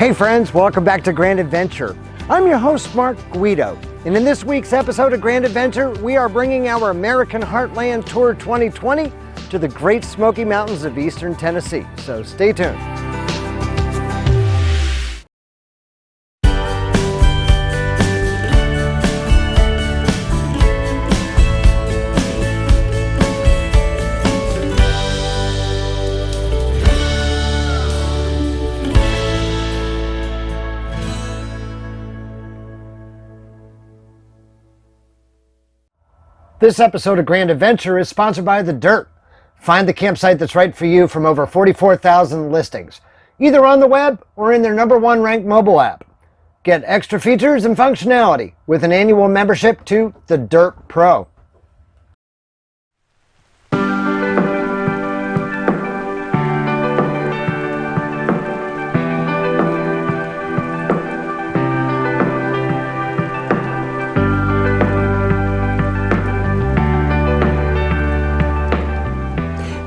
Hey friends, welcome back to Grand Adventure. I'm your host, Mark Guido, and in this week's episode of Grand Adventure, we are bringing our American Heartland Tour 2020 to the Great Smoky Mountains of Eastern Tennessee, so stay tuned. This episode of Grand Adventure is sponsored by the Dyrt. Find the campsite that's right for you from over 44,000 listings, either on the web or in their #1 ranked mobile app. Get extra features and functionality with an annual membership to the Dyrt Pro.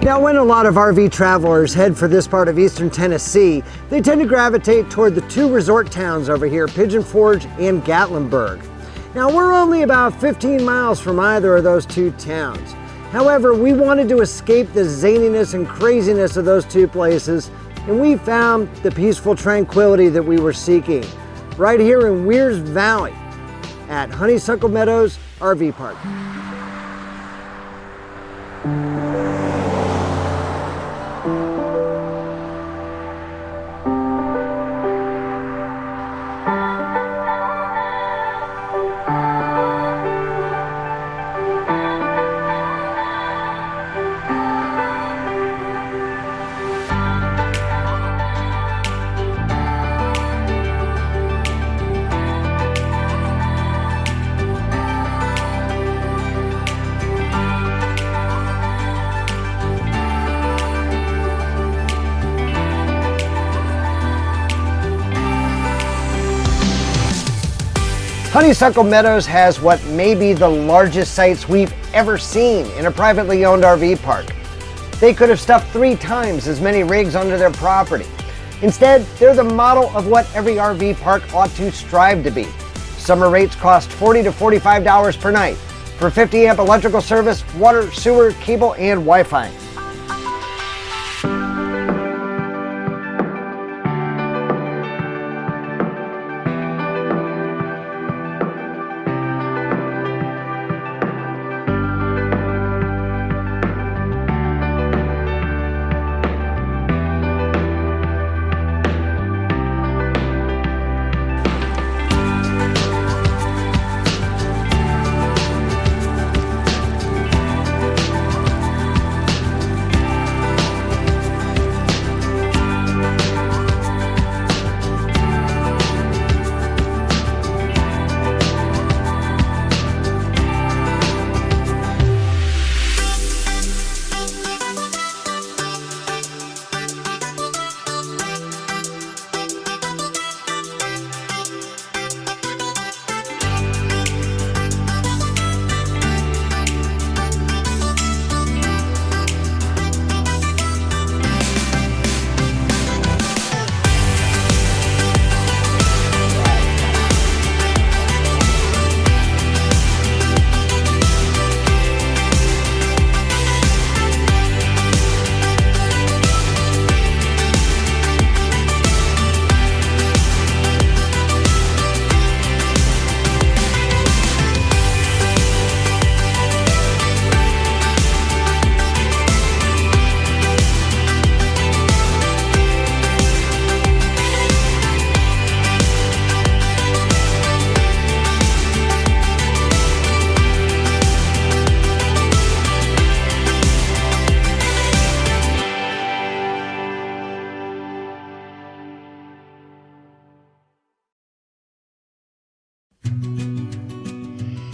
Now, when a lot of RV travelers head for this part of Eastern Tennessee, they tend to gravitate toward the two resort towns over here, Pigeon Forge and Gatlinburg. Now, we're only about 15 miles from either of those two towns. However, we wanted to escape the zaniness and craziness of those two places, and we found the peaceful tranquility that we were seeking right here in Wears Valley at Honeysuckle Meadows RV Park. Honeysuckle Meadows has what may be the largest sites we've ever seen in a privately owned RV park. They could have stuffed 3 times as many rigs onto their property. Instead, they're the model of what every RV park ought to strive to be. Summer rates cost $40 to $45 per night for 50 amp electrical service, water, sewer, cable, and Wi-Fi.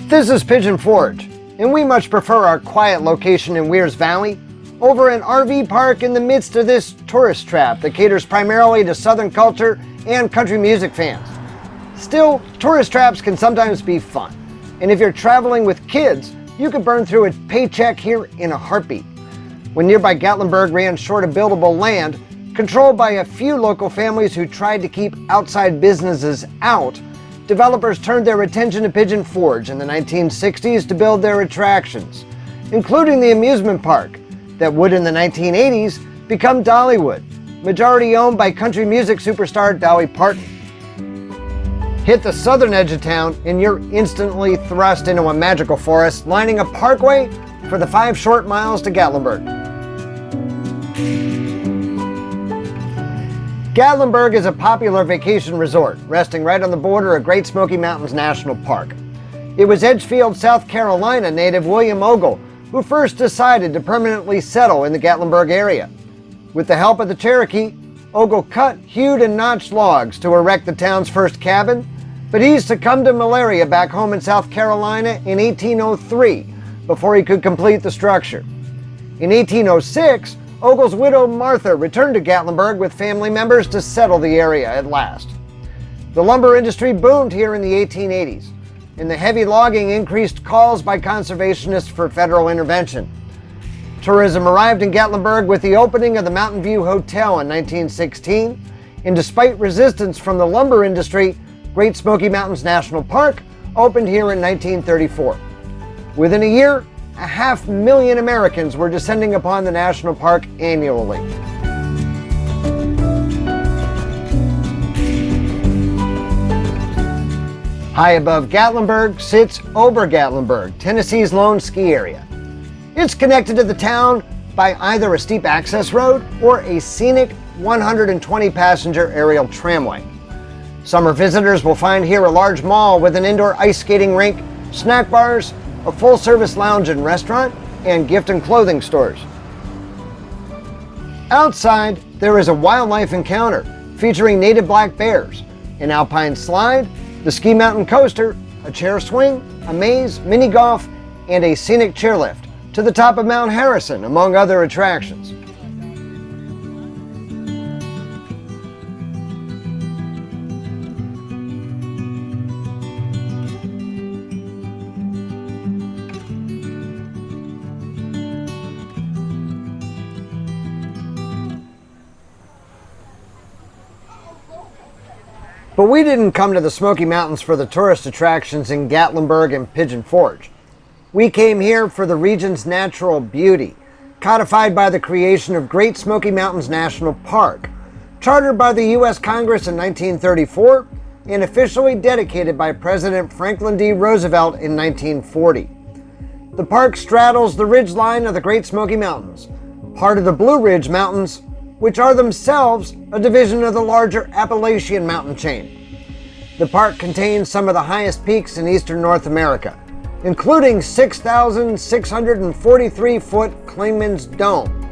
This is Pigeon Forge, and we much prefer our quiet location in Wears Valley over an RV park in the midst of this tourist trap that caters primarily to Southern culture and country music fans. Still, tourist traps can sometimes be fun, and if you're traveling with kids, you could burn through a paycheck here in a heartbeat. When nearby Gatlinburg ran short of buildable land, Controlled by a few local families who tried to keep outside businesses out, developers turned their attention to Pigeon Forge in the 1960s to build their attractions, including the amusement park that would in the 1980s become Dollywood, majority owned by country music superstar Dolly Parton. Hit the southern edge of town and you're instantly thrust into a magical forest lining a parkway for the 5 short miles to Gatlinburg. Gatlinburg is a popular vacation resort, resting right on the border of Great Smoky Mountains National Park. It was Edgefield, South Carolina native William Ogle who first decided to permanently settle in the Gatlinburg area. With the help of the Cherokee, Ogle cut, hewed, and notched logs to erect the town's first cabin, but he succumbed to malaria back home in South Carolina in 1803 before he could complete the structure. In 1806, Ogle's widow Martha returned to Gatlinburg with family members to settle the area at last. The lumber industry boomed here in the 1880s, and the heavy logging increased calls by conservationists for federal intervention. Tourism arrived in Gatlinburg with the opening of the Mountain View Hotel in 1916, and despite resistance from the lumber industry, Great Smoky Mountains National Park opened here in 1934. Within a year, 500,000 Americans were descending upon the national park annually. High above Gatlinburg sits Ober Gatlinburg, Tennessee's lone ski area. It's connected to the town by either a steep access road or a scenic 120-passenger aerial tramway. Summer visitors will find here a large mall with an indoor ice skating rink, snack bars, a full-service lounge and restaurant, and gift and clothing stores. Outside, there is a wildlife encounter featuring native black bears, an alpine slide, the ski mountain coaster, a chair swing, a maze, mini golf, and a scenic chairlift to the top of Mount Harrison, among other attractions. But we didn't come to the Smoky Mountains for the tourist attractions in Gatlinburg and Pigeon Forge. We came here for the region's natural beauty, codified by the creation of Great Smoky Mountains National Park, chartered by the U.S. Congress in 1934 and officially dedicated by President Franklin D. Roosevelt in 1940. The park straddles the ridgeline of the Great Smoky Mountains, part of the Blue Ridge Mountains, which are themselves a division of the larger Appalachian mountain chain. The park contains some of the highest peaks in eastern North America, including 6,643-foot Clingman's Dome.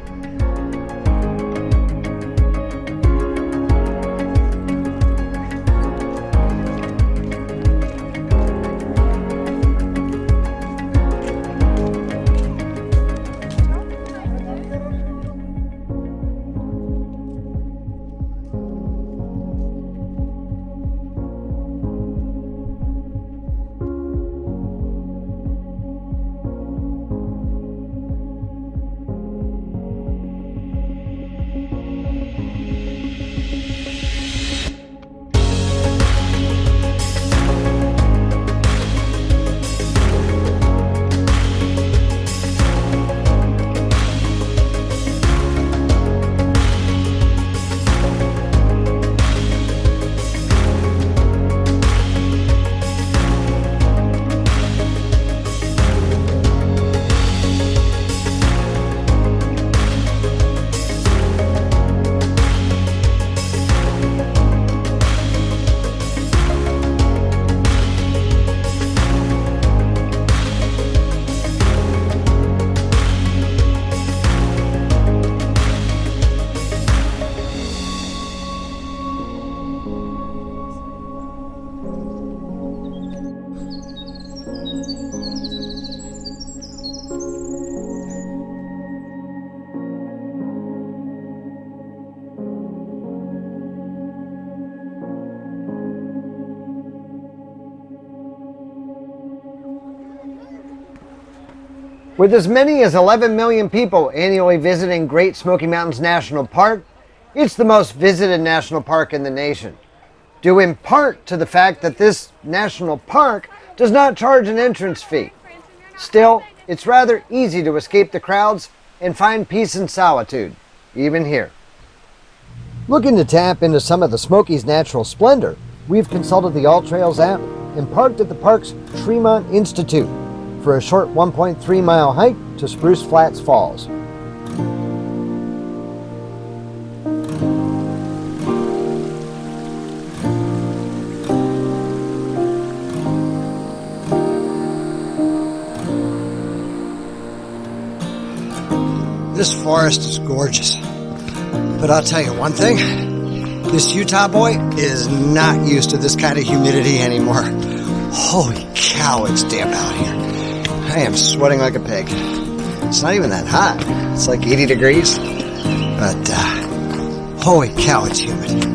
With as many as 11 million people annually visiting Great Smoky Mountains National Park, It's the most visited national park in the nation, due in part to the fact that this national park does not charge an entrance fee. Still, it's rather easy to escape the crowds and find peace and solitude, even here. Looking to tap into some of the Smokies' natural splendor, we've consulted the AllTrails app and parked at the park's Tremont Institute for a short 1.3-mile hike to Spruce Flats Falls. This forest is gorgeous, but I'll tell you one thing, this Utah boy is not used to this kind of humidity anymore. Holy cow, it's damp out here. I am sweating like a pig. It's not even that hot. It's like 80 degrees, but holy cow, it's humid.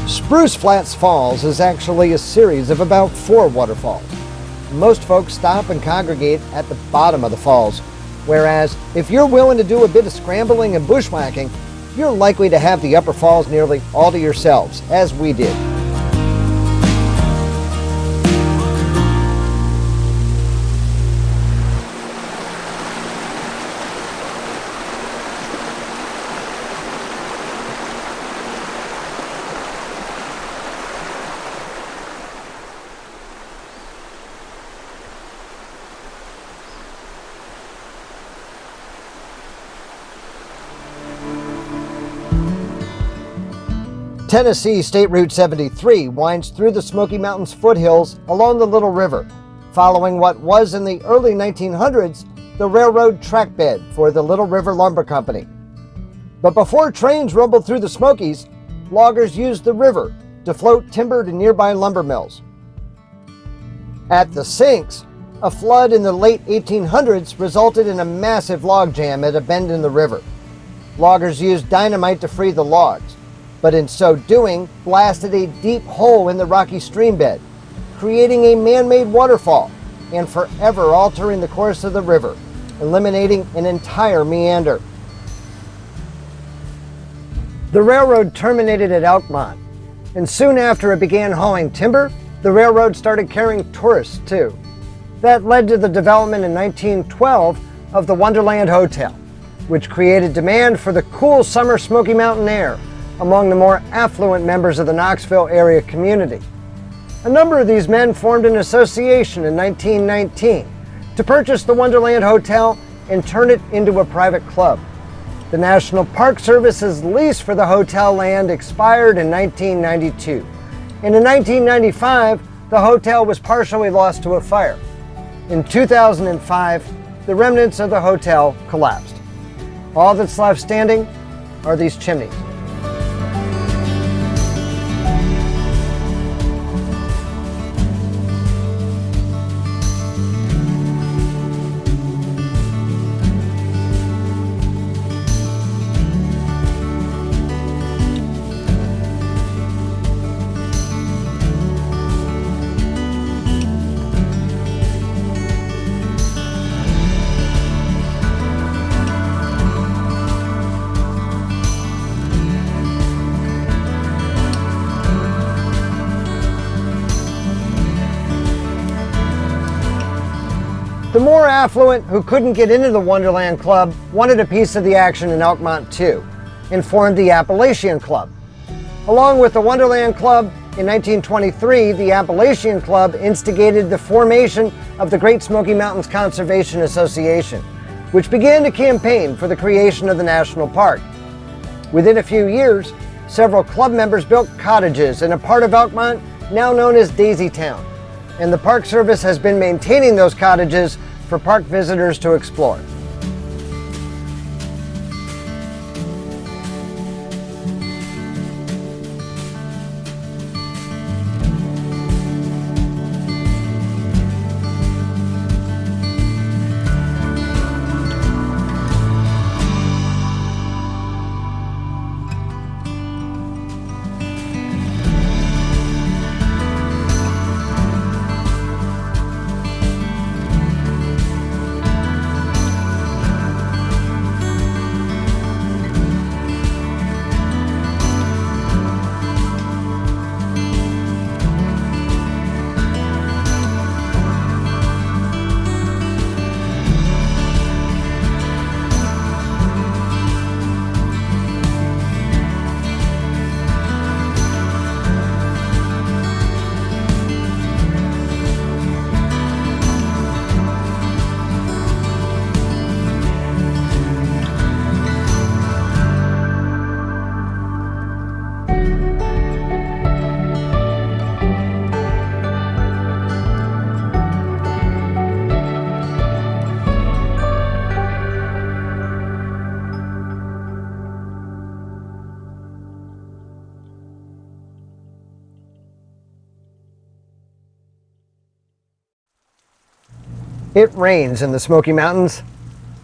Spruce Flats Falls is actually a series of about 4 waterfalls. Most folks stop and congregate at the bottom of the falls, whereas if you're willing to do a bit of scrambling and bushwhacking, you're likely to have the upper falls nearly all to yourselves, as we did. Tennessee State Route 73 winds through the Smoky Mountains foothills along the Little River, following what was in the early 1900s the railroad track bed for the Little River Lumber Company. But before trains rumbled through the Smokies, loggers used the river to float timber to nearby lumber mills. At the sinks, a flood in the late 1800s resulted in a massive log jam at a bend in the river. Loggers used dynamite to free the logs, but in so doing, blasted a deep hole in the rocky stream bed, creating a man-made waterfall and forever altering the course of the river, eliminating an entire meander. The railroad terminated at Elkmont, and soon after it began hauling timber, the railroad started carrying tourists too. That led to the development in 1912 of the Wonderland Hotel, which created demand for the cool summer Smoky Mountain air among the more affluent members of the Knoxville area community. A number of these men formed an association in 1919 to purchase the Wonderland Hotel and turn it into a private club. The National Park Service's lease for the hotel land expired in 1992, and in 1995, the hotel was partially lost to a fire. In 2005, the remnants of the hotel collapsed. All that's left standing are these chimneys. The more affluent who couldn't get into the Wonderland Club wanted a piece of the action in Elkmont too, and formed the Appalachian Club. Along with the Wonderland Club, in 1923, the Appalachian Club instigated the formation of the Great Smoky Mountains Conservation Association, which began to campaign for the creation of the national park. Within a few years, several club members built cottages in a part of Elkmont now known as Daisytown, and the Park Service has been maintaining those cottages for park visitors to explore. It rains in the Smoky Mountains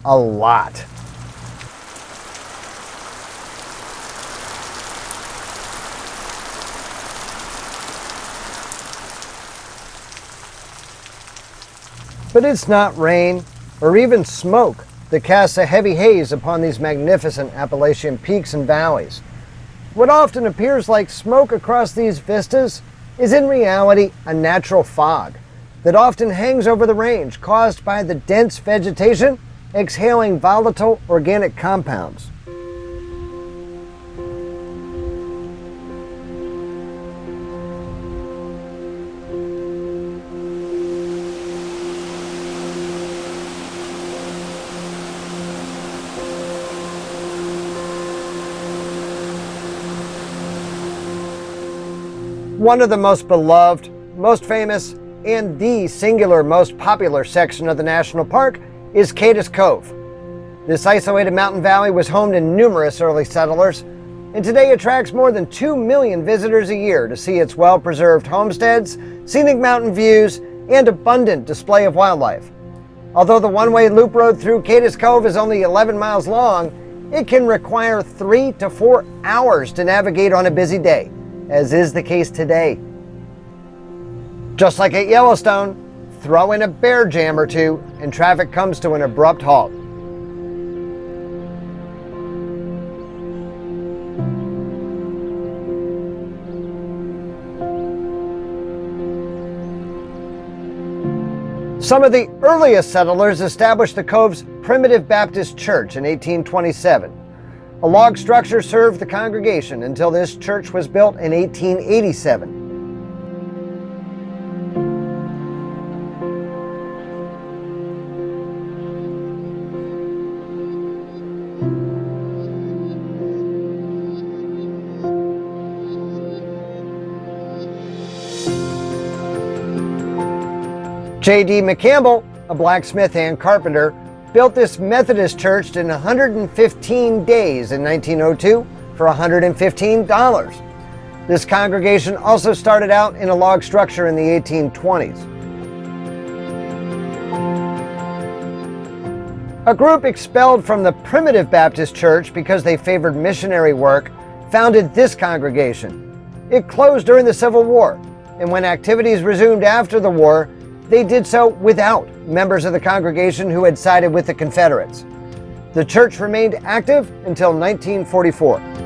a lot. But it's not rain or even smoke that casts a heavy haze upon these magnificent Appalachian peaks and valleys. What often appears like smoke across these vistas is in reality a natural fog that often hangs over the range, caused by the dense vegetation exhaling volatile organic compounds. One of the most beloved, most famous, and the singular most popular section of the national park is Cades Cove. This isolated mountain valley was home to numerous early settlers, and today attracts more than 2 million visitors a year to see its well-preserved homesteads, scenic mountain views, and abundant display of wildlife. Although the one-way loop road through Cades Cove is only 11 miles long, it can require 3 to 4 hours to navigate on a busy day, as is the case today. Just like at Yellowstone, throw in a bear jam or two and traffic comes to an abrupt halt. Some of the earliest settlers established the cove's Primitive Baptist Church in 1827. A log structure served the congregation until this church was built in 1887. J.D. McCampbell, a blacksmith and carpenter, built this Methodist church in 115 days in 1902 for $115. This congregation also started out in a log structure in the 1820s. A group expelled from the Primitive Baptist Church because they favored missionary work founded this congregation. It closed during the Civil War, and when activities resumed after the war, they did so without members of the congregation who had sided with the Confederates. The church remained active until 1944.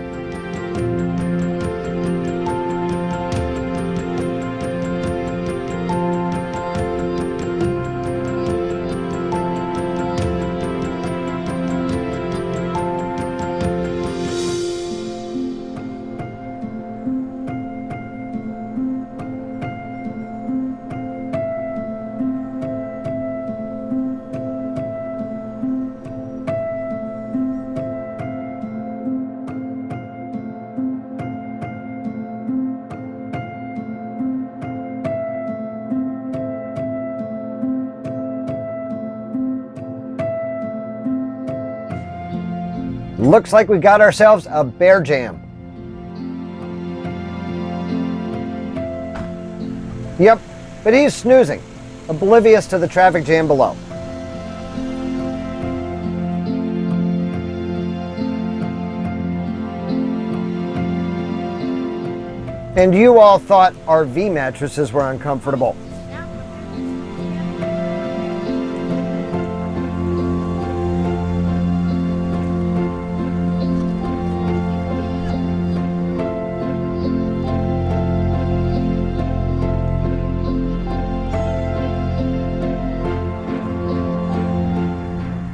Looks like we got ourselves a bear jam. Yep, but he's snoozing, oblivious to the traffic jam below. And you all thought RV mattresses were uncomfortable.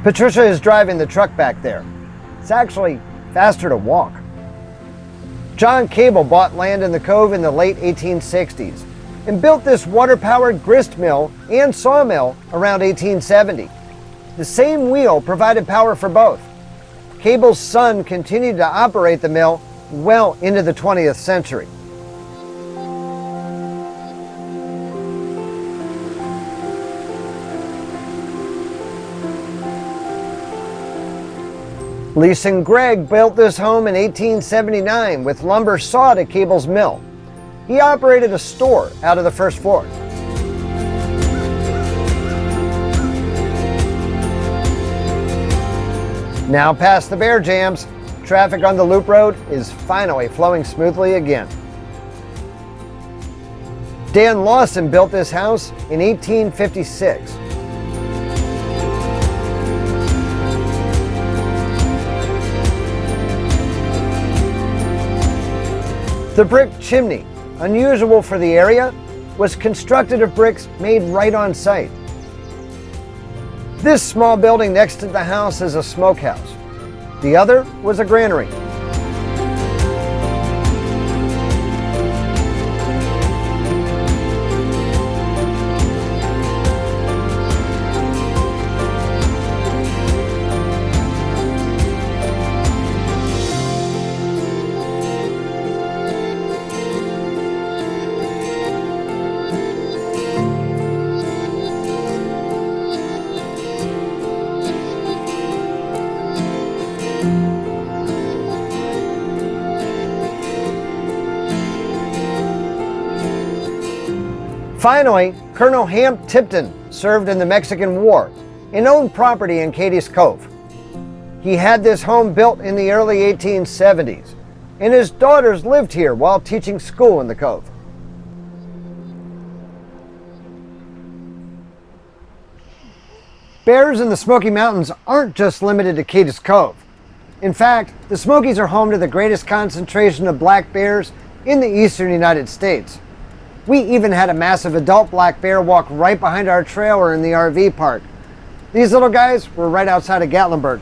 Patricia is driving the truck back there. It's actually faster to walk. John Cable bought land in the cove in the late 1860s and built this water-powered grist mill and sawmill around 1870. The same wheel provided power for both. Cable's son continued to operate the mill well into the 20th century. Lisa and Greg built this home in 1879 with lumber sawed at Cable's mill. He operated a store out of the first floor. Now past the bear jams, traffic on the loop road is finally flowing smoothly again. Dan Lawson built this house in 1856. The brick chimney, unusual for the area, was constructed of bricks made right on site. This small building next to the house is a smokehouse. The other was a granary. Finally, Colonel Hamp Tipton served in the Mexican War and owned property in Cades Cove. He had this home built in the early 1870s, and his daughters lived here while teaching school in the cove. Bears in the Smoky Mountains aren't just limited to Cades Cove. In fact, the Smokies are home to the greatest concentration of black bears in the eastern United States. We even had a massive adult black bear walk right behind our trailer in the RV park. These little guys were right outside of Gatlinburg.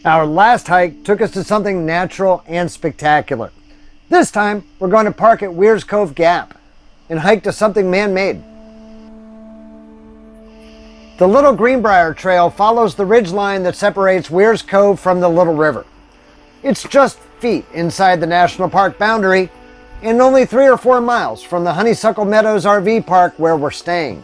Our last hike took us to something natural and spectacular. This time, we're going to park at Wears Cove Gap and hike to something man-made. The Little Greenbrier Trail follows the ridge line that separates Wears Cove from the Little River. It's just feet inside the national park boundary and only 3 or 4 miles from the Honeysuckle Meadows RV Park where we're staying.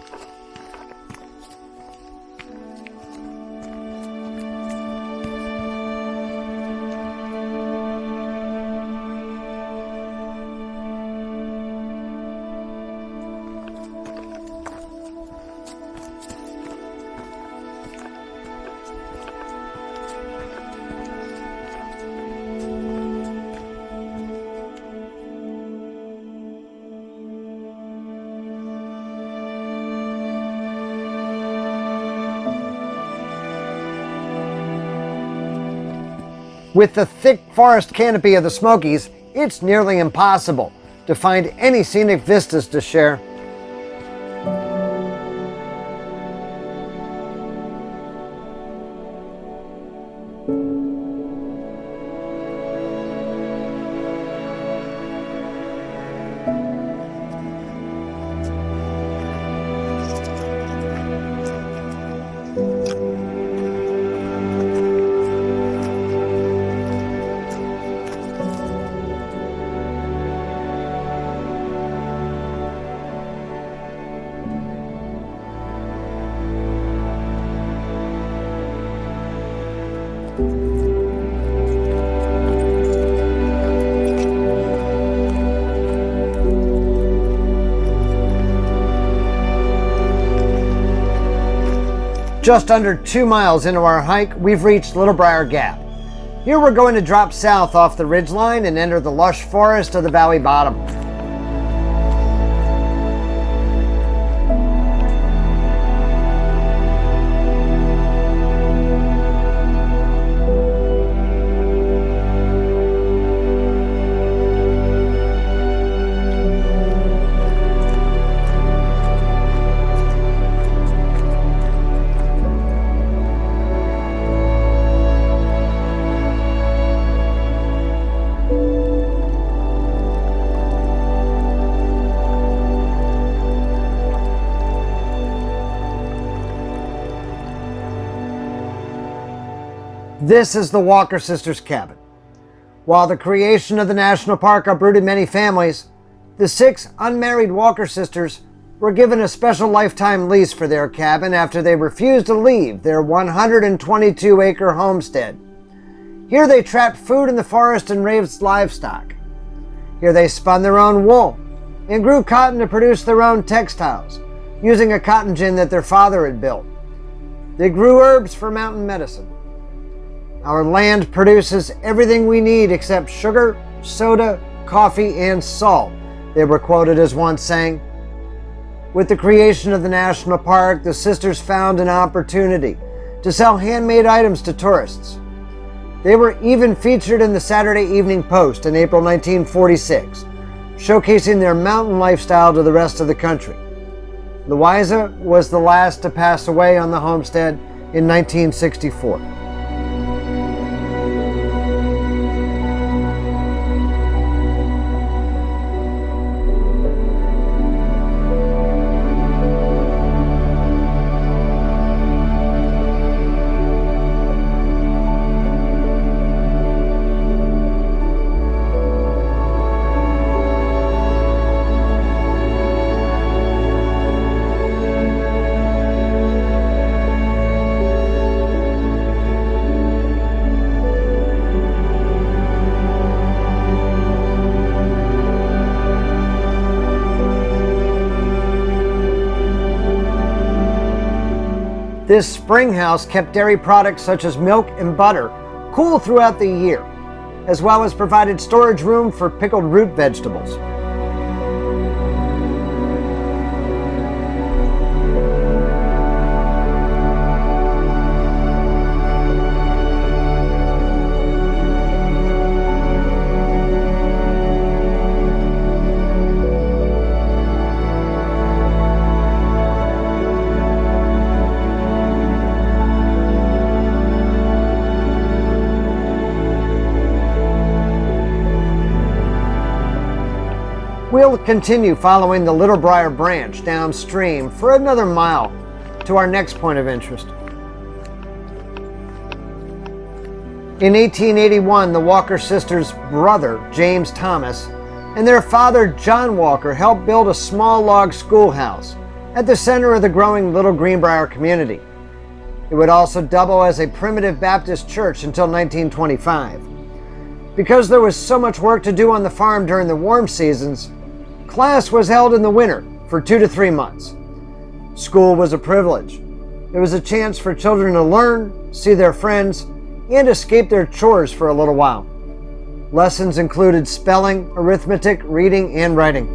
With the thick forest canopy of the Smokies, it's nearly impossible to find any scenic vistas to share. Just under 2 miles into our hike, we've reached Little Brier Gap. Here we're going to drop south off the ridgeline and enter the lush forest of the valley bottom. This is the Walker sisters' cabin. While the creation of the national park uprooted many families, the 6 unmarried Walker sisters were given a special lifetime lease for their cabin after they refused to leave their 122-acre homestead. Here they trapped food in the forest and raised livestock. Here they spun their own wool and grew cotton to produce their own textiles, using a cotton gin that their father had built. They grew herbs for mountain medicine. Our land produces everything we need except sugar, soda, coffee, and salt, they were quoted as once saying. With the creation of the national park, the sisters found an opportunity to sell handmade items to tourists. They were even featured in the Saturday Evening Post in April 1946, showcasing their mountain lifestyle to the rest of the country. Louisa was the last to pass away on the homestead in 1964. This spring house kept dairy products such as milk and butter cool throughout the year. as well as provided storage room for pickled root vegetables. We'll continue following the Little Briar branch downstream for another mile to our next point of interest. In 1881, the Walker sisters' brother, James Thomas, and their father, John Walker, helped build a small log schoolhouse at the center of the growing Little Greenbrier community. It would also double as a primitive Baptist church until 1925. Because there was so much work to do on the farm during the warm seasons, class was held in the winter for 2 to 3 months. School was a privilege. It was a chance for children to learn, see their friends, and escape their chores for a little while. Lessons included spelling, arithmetic, reading, and writing.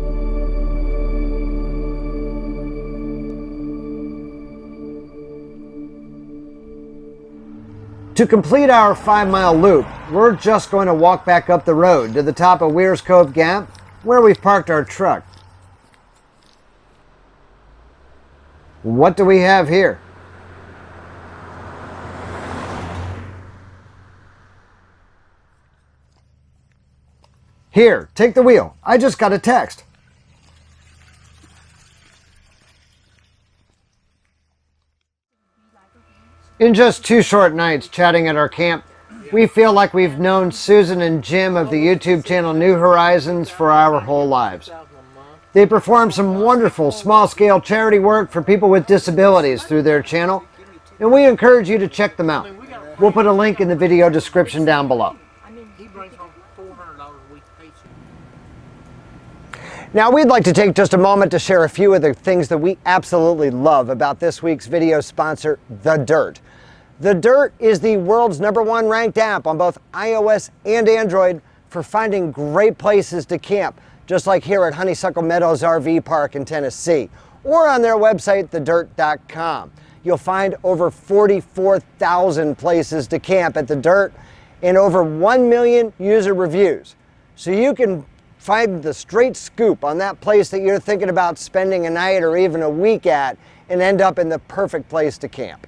To complete our 5-mile loop, we're just going to walk back up the road to the top of Wears Cove Gap, where we've parked our truck. What do we have here? Here, take the wheel. I just got a text. In just 2 short nights chatting at our camp, we feel like we've known Susan and Jim of the YouTube channel New Horizons for our whole lives. They perform some wonderful small-scale charity work for people with disabilities through their channel, and we encourage you to check them out. We'll put a link in the video description down below. Now, we'd like to take just a moment to share a few of the things that we absolutely love about this week's video sponsor, The Dyrt. The Dyrt is the world's #1 ranked app on both iOS and Android for finding great places to camp, just like here at Honeysuckle Meadows RV Park in Tennessee, or on their website, thedyrt.com. You'll find over 44,000 places to camp at The Dyrt and over 1 million user reviews. So you can find the straight scoop on that place that you're thinking about spending a night or even a week at and end up in the perfect place to camp.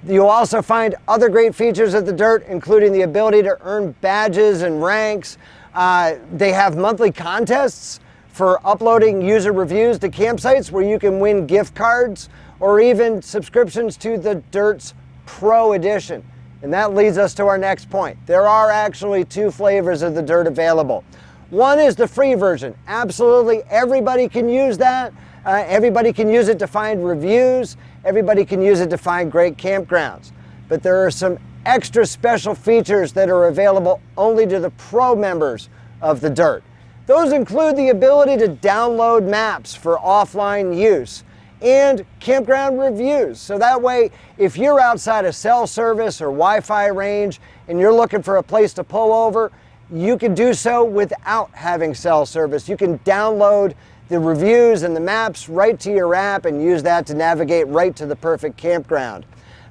You'll also find other great features at The Dyrt, including the ability to earn badges and ranks. They have monthly contests for uploading user reviews to campsites where you can win gift cards or even subscriptions to The Dyrt's Pro Edition. And that leads us to our next point. There are actually 2 flavors of The Dyrt available. One is the free version. Absolutely everybody can use that. Everybody can use it to find reviews. Everybody can use it to find great campgrounds. But there are some extra special features that are available only to the pro members of The Dyrt. Those include the ability to download maps for offline use and campground reviews. So that way, if you're outside of cell service or Wi-Fi range and you're looking for a place to pull over, you can do so without having cell service. You can download the reviews and the maps right to your app and use that to navigate right to the perfect campground.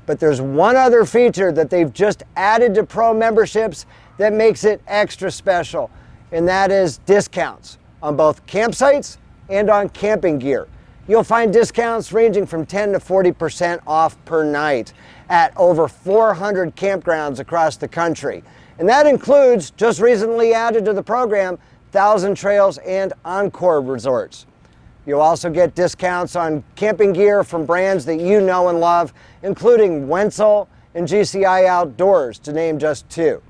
But there's one other feature that they've just added to pro memberships that makes it extra special, and that is discounts on both campsites and on camping gear. You'll find discounts ranging from 10 to 40% off per night at over 400 campgrounds across the country. And that includes, just recently added to the program, Thousand Trails and Encore resorts. You'll also get discounts on camping gear from brands that you know and love, including Wenzel and GCI Outdoors, to name just 2.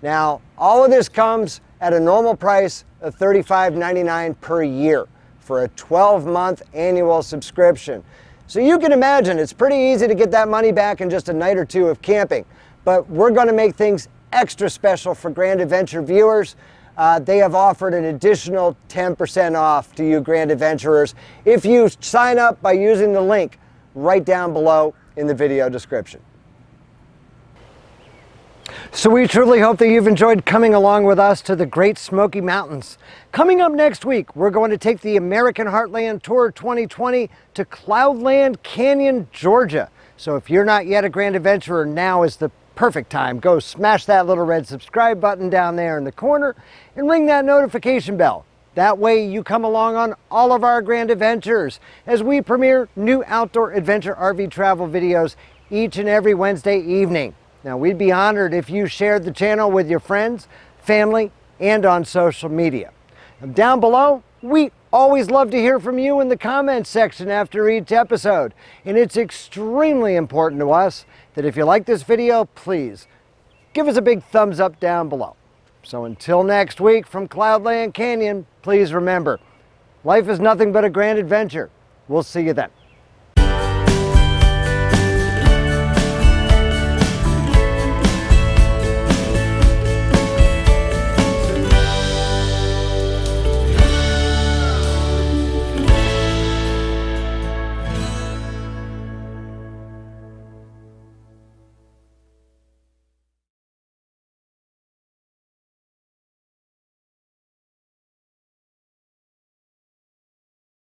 Now, all of this comes at a normal price of $35.99 per year for a 12-month annual subscription. So you can imagine it's pretty easy to get that money back in just a night or 2 of camping. But we're going to make things extra special for Grand Adventure viewers. They have offered an additional 10% off to you Grand Adventurers if you sign up by using the link right down below in the video description. So we truly hope that you've enjoyed coming along with us to the Great Smoky Mountains. Coming up next week, we're going to take the American Heartland Tour 2020 to Cloudland Canyon, Georgia. So if you're not yet a Grand Adventurer, now is the perfect time. Go smash that little red subscribe button down there in the corner and ring that notification bell. That way you come along on all of our Grand Adventures as we premiere new outdoor adventure RV travel videos each and every Wednesday evening. Now, we'd be honored if you shared the channel with your friends, family, and on social media. And down below, we always love to hear from you in the comments section after each episode. And it's extremely important to us that if you like this video, please give us a big thumbs up down below. So until next week from Cloudland Canyon, please remember, life is nothing but a grand adventure. We'll see you then.